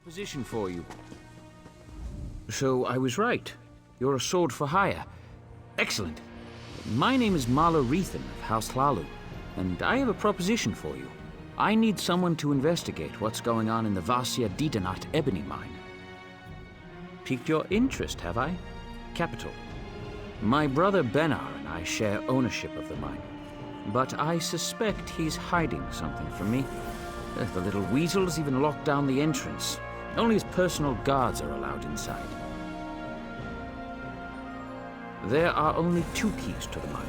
Position for you. So I was right. You're a sword for hire. Excellent. My name is Malur Rethan of House Hlalu, and I have a proposition for you. I need someone to investigate what's going on in the Vassir-Didanat ebony mine. Piqued your interest, have I? Capital. My brother Benar and I share ownership of the mine, but I suspect he's hiding something from me. The little weasel's even locked down the entrance. Only his personal guards are allowed inside. There are only 2 keys to the mine.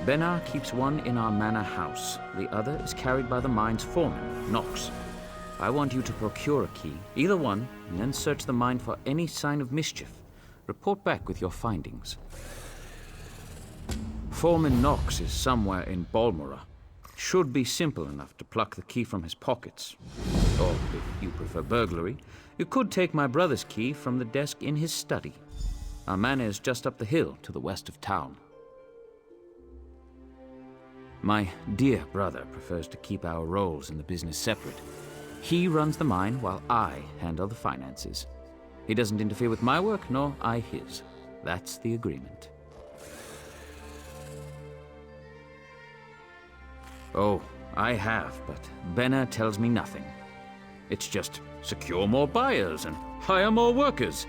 Benar keeps one in our manor house. The other is carried by the mine's foreman, Nox. I want you to procure a key, either one, and then search the mine for any sign of mischief. Report back with your findings. Foreman Nox is somewhere in Balmora. Should be simple enough to pluck the key from his pockets. Or, if you prefer burglary, you could take my brother's key from the desk in his study. Our manor is just up the hill to the west of town. My dear brother prefers to keep our roles in the business separate. He runs the mine while I handle the finances. He doesn't interfere with my work, nor I his. That's the agreement. Oh, I have, but Benar tells me nothing. It's just secure more buyers and hire more workers.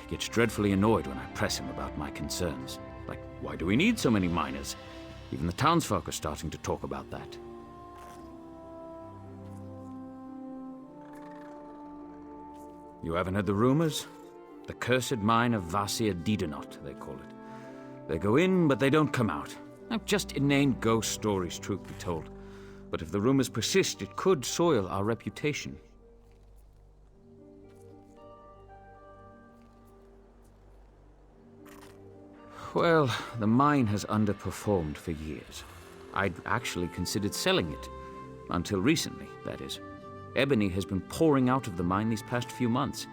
He gets dreadfully annoyed when I press him about my concerns. Like, why do we need so many miners? Even the townsfolk are starting to talk about that. You haven't heard the rumors? The cursed mine of Vassir-Didanat, they call it. They go in, but they don't come out. Now, just inane ghost stories, truth be told. But if the rumors persist, it could soil our reputation. Well, the mine has underperformed for years. I'd actually considered selling it. Until recently, that is. Ebony has been pouring out of the mine these past few months.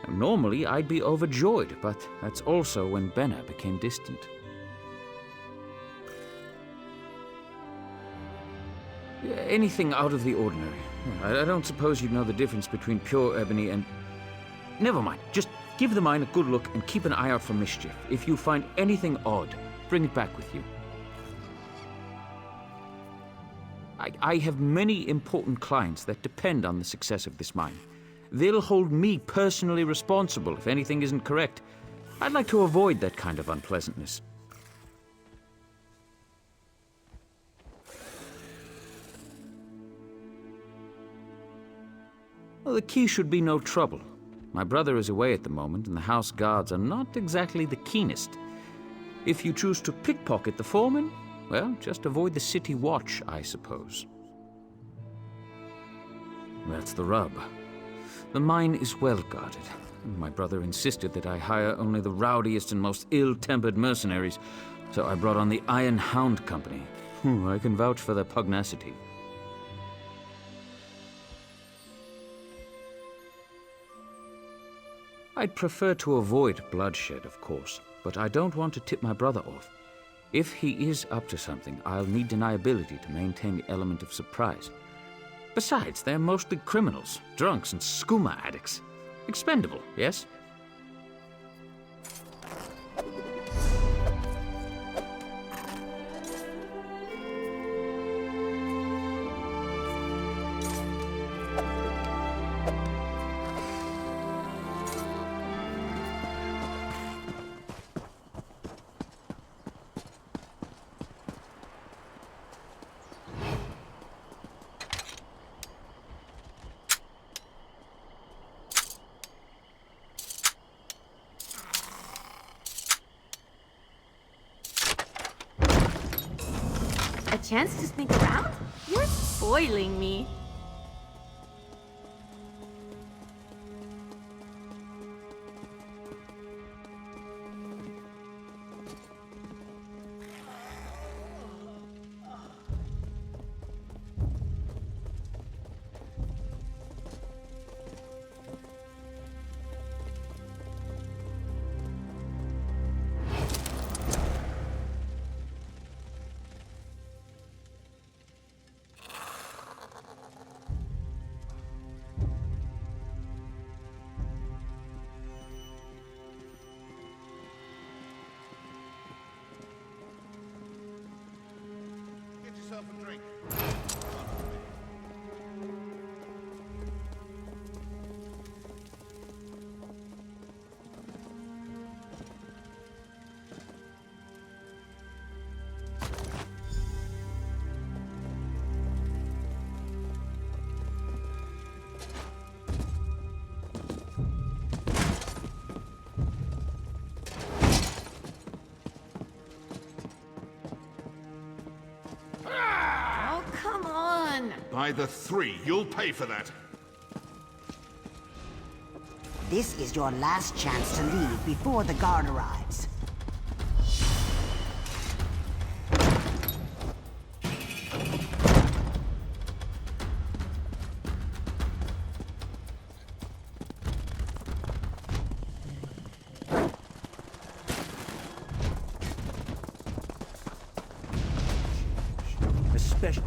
Now, normally, I'd be overjoyed, but that's also when Benar became distant. Anything out of the ordinary. I don't suppose you'd know the difference between pure ebony and... Never mind, just give the mine a good look and keep an eye out for mischief. If you find anything odd, bring it back with you. I have many important clients that depend on the success of this mine. They'll hold me personally responsible if anything isn't correct. I'd like to avoid that kind of unpleasantness. Well, the key should be no trouble. My brother is away at the moment, and the house guards are not exactly the keenest. If you choose to pickpocket the foreman, well, just avoid the city watch, I suppose. That's the rub. The mine is well guarded. My brother insisted that I hire only the rowdiest and most ill-tempered mercenaries, so I brought on the Iron Hound Company. I can vouch for their pugnacity. I'd prefer to avoid bloodshed, of course, but I don't want to tip my brother off. If he is up to something, I'll need deniability to maintain the element of surprise. Besides, they're mostly criminals, drunks, and skooma addicts. Expendable, yes? A chance to sneak around? You're spoiling me. Oh, come on! By the 3, you'll pay for that. This is your last chance to leave before the guard arrives. Especially.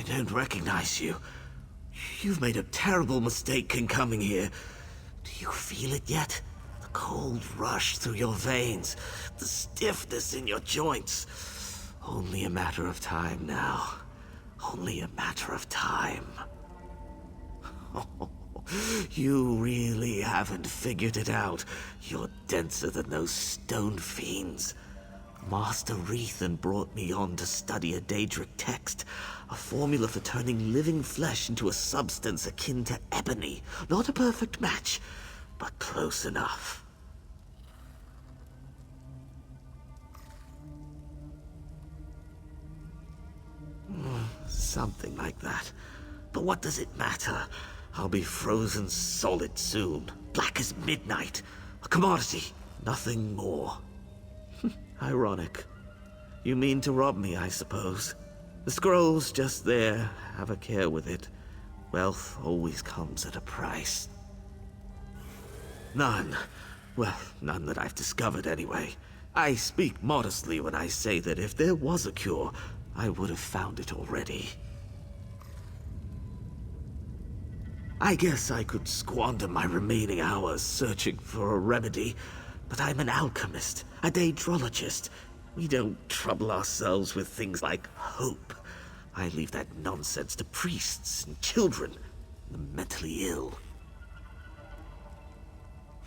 don't recognize you. You've made a terrible mistake in coming here. Do you feel it yet? The cold rush through your veins, the stiffness in your joints. Only a matter of time now. Only a matter of time. You really haven't figured it out. You're denser than those stone fiends. Master Rethan brought me on to study a Daedric text, a formula for turning living flesh into a substance akin to ebony. Not a perfect match, but close enough. Something like that. But what does it matter? I'll be frozen solid soon, black as midnight. A commodity, nothing more. Ironic. You mean to rob me, I suppose. The scroll's just there. Have a care with it. Wealth always comes at a price. None. Well, none that I've discovered anyway. I speak modestly when I say that if there was a cure, I would have found it already. I guess I could squander my remaining hours searching for a remedy, but I'm an alchemist, a daedrologist. We don't trouble ourselves with things like hope. I leave that nonsense to priests and children, the mentally ill.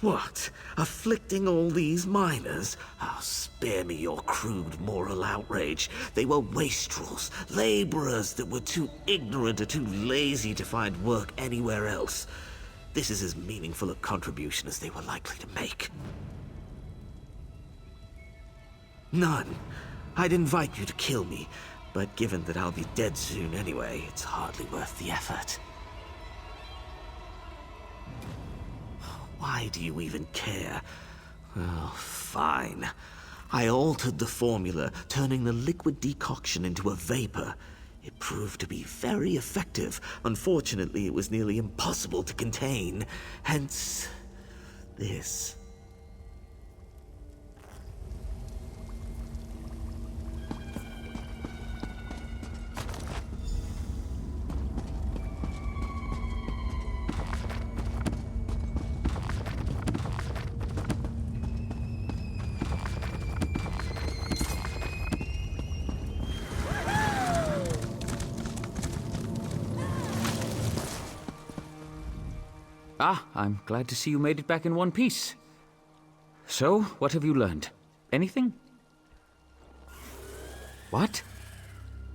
What? Afflicting all these miners? Oh, spare me your crude moral outrage. They were wastrels, laborers that were too ignorant or too lazy to find work anywhere else. This is as meaningful a contribution as they were likely to make. None. I'd invite you to kill me, but given that I'll be dead soon anyway, it's hardly worth the effort. Why do you even care? Oh, fine. I altered the formula, turning the liquid decoction into a vapor. It proved to be very effective. Unfortunately, it was nearly impossible to contain. Hence, this. Ah, I'm glad to see you made it back in one piece. So, what have you learned? Anything? What?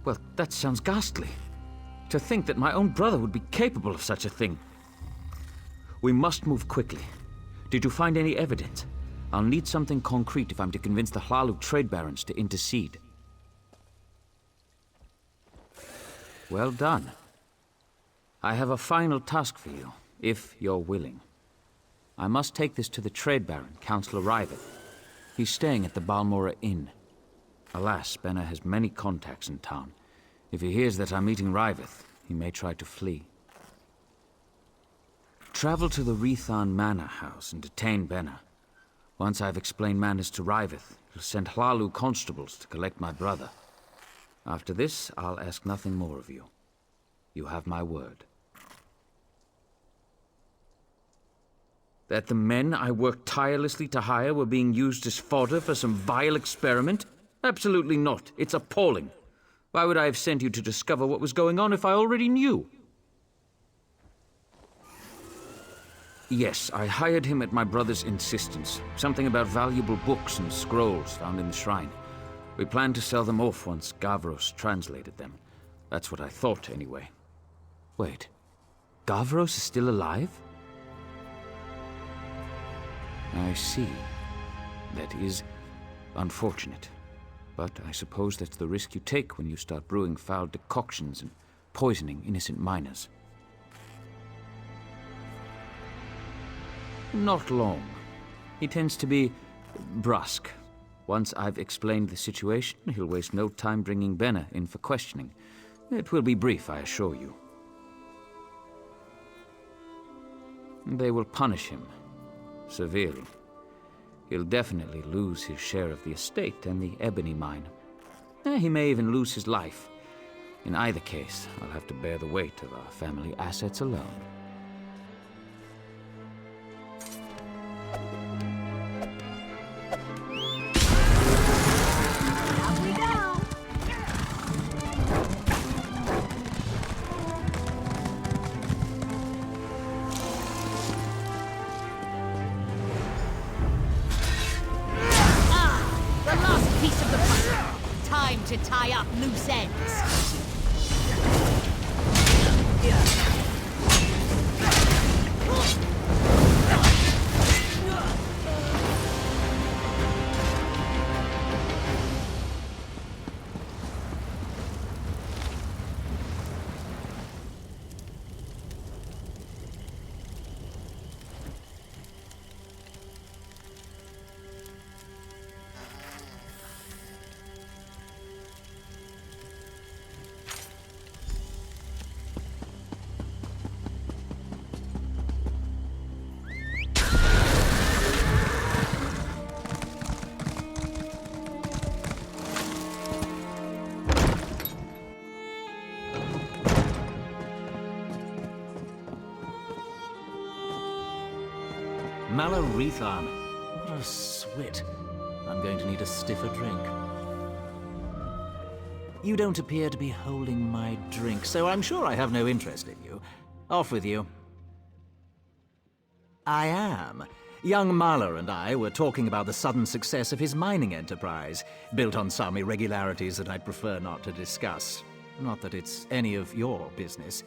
Well, that sounds ghastly. To think that my own brother would be capable of such a thing. We must move quickly. Did you find any evidence? I'll need something concrete if I'm to convince the Hlalu trade barons to intercede. Well done. I have a final task for you. If you're willing. I must take this to the trade baron, Councillor Riveth. He's staying at the Balmora Inn. Alas, Benar has many contacts in town. If he hears that I'm meeting Riveth, he may try to flee. Travel to the Rethan Manor House and detain Benar. Once I've explained matters to Riveth, he'll send Hlalu constables to collect my brother. After this, I'll ask nothing more of you. You have my word. That the men I worked tirelessly to hire were being used as fodder for some vile experiment? Absolutely not. It's appalling. Why would I have sent you to discover what was going on if I already knew? Yes, I hired him at my brother's insistence. Something about valuable books and scrolls found in the shrine. We planned to sell them off once Gavros translated them. That's what I thought, anyway. Wait. Gavros is still alive? I see. That is unfortunate. But I suppose that's the risk you take when you start brewing foul decoctions and poisoning innocent miners. Not long. He tends to be brusque. Once I've explained the situation, he'll waste no time bringing Benar in for questioning. It will be brief, I assure you. They will punish him. Severely. He'll definitely lose his share of the estate and the ebony mine. He may even lose his life. In either case, I'll have to bear the weight of our family assets alone. The last piece of the puzzle. Time to tie up loose ends. Malur Rethan. What a swit. I'm going to need a stiffer drink. You don't appear to be holding my drink, so I'm sure I have no interest in you. Off with you. I am. Young Malur and I were talking about the sudden success of his mining enterprise, built on some irregularities that I'd prefer not to discuss. Not that it's any of your business.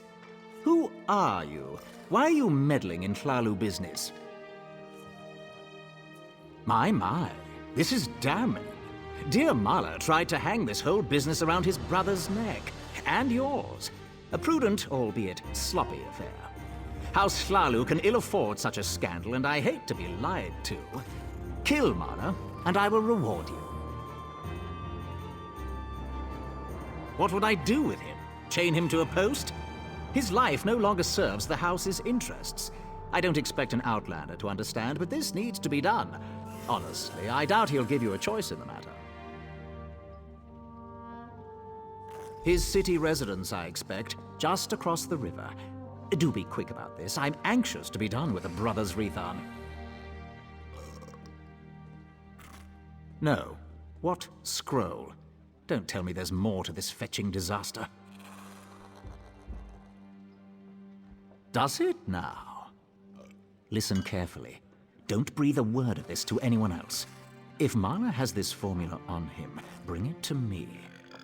Who are you? Why are you meddling in Hlalu business? My, this is damning. Dear Malur tried to hang this whole business around his brother's neck, and yours. A prudent, albeit sloppy affair. House Hlalu can ill afford such a scandal, and I hate to be lied to. Kill Malur, and I will reward you. What would I do with him? Chain him to a post? His life no longer serves the house's interests. I don't expect an outlander to understand, but this needs to be done. Honestly, I doubt he'll give you a choice in the matter. His city residence, I expect, just across the river. Do be quick about this. I'm anxious to be done with the brothers Rethan. No. What scroll? Don't tell me there's more to this fetching disaster. Does it now? Listen carefully. Don't breathe a word of this to anyone else. If Malur has this formula on him, bring it to me.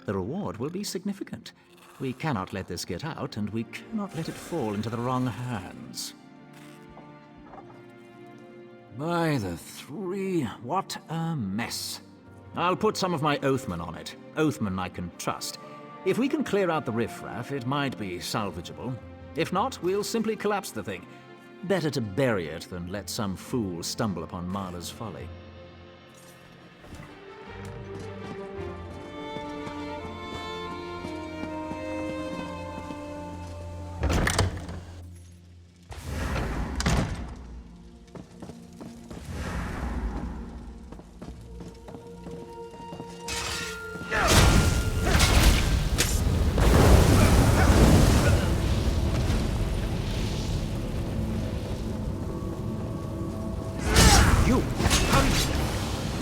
The reward will be significant. We cannot let this get out, and we cannot let it fall into the wrong hands. By the three, what a mess. I'll put some of my Oathman on it. Oathman I can trust. If we can clear out the riffraff, it might be salvageable. If not, we'll simply collapse the thing. Better to bury it than let some fool stumble upon Malur's folly.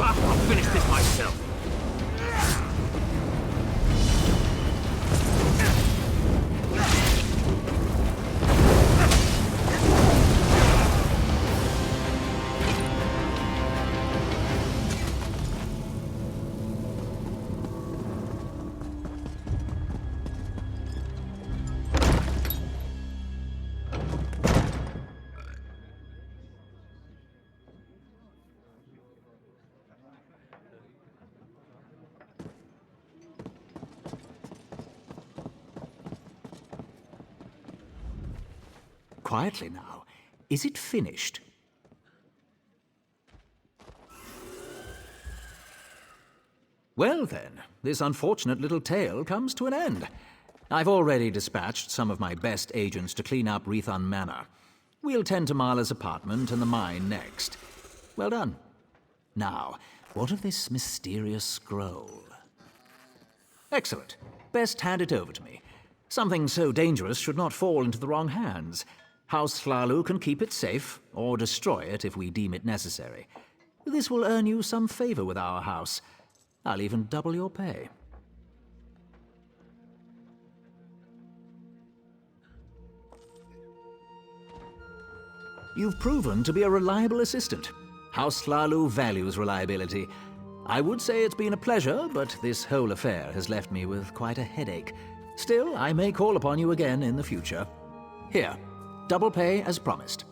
I'll finish this myself. Quietly now. Is it finished? Well then, this unfortunate little tale comes to an end. I've already dispatched some of my best agents to clean up Rethan Manor. We'll tend to Marla's apartment and the mine next. Well done. Now, what of this mysterious scroll? Excellent. Best hand it over to me. Something so dangerous should not fall into the wrong hands. House Hlalu can keep it safe, or destroy it if we deem it necessary. This will earn you some favor with our house. I'll even double your pay. You've proven to be a reliable assistant. House Hlalu values reliability. I would say it's been a pleasure, but this whole affair has left me with quite a headache. Still, I may call upon you again in the future. Here, double pay as promised.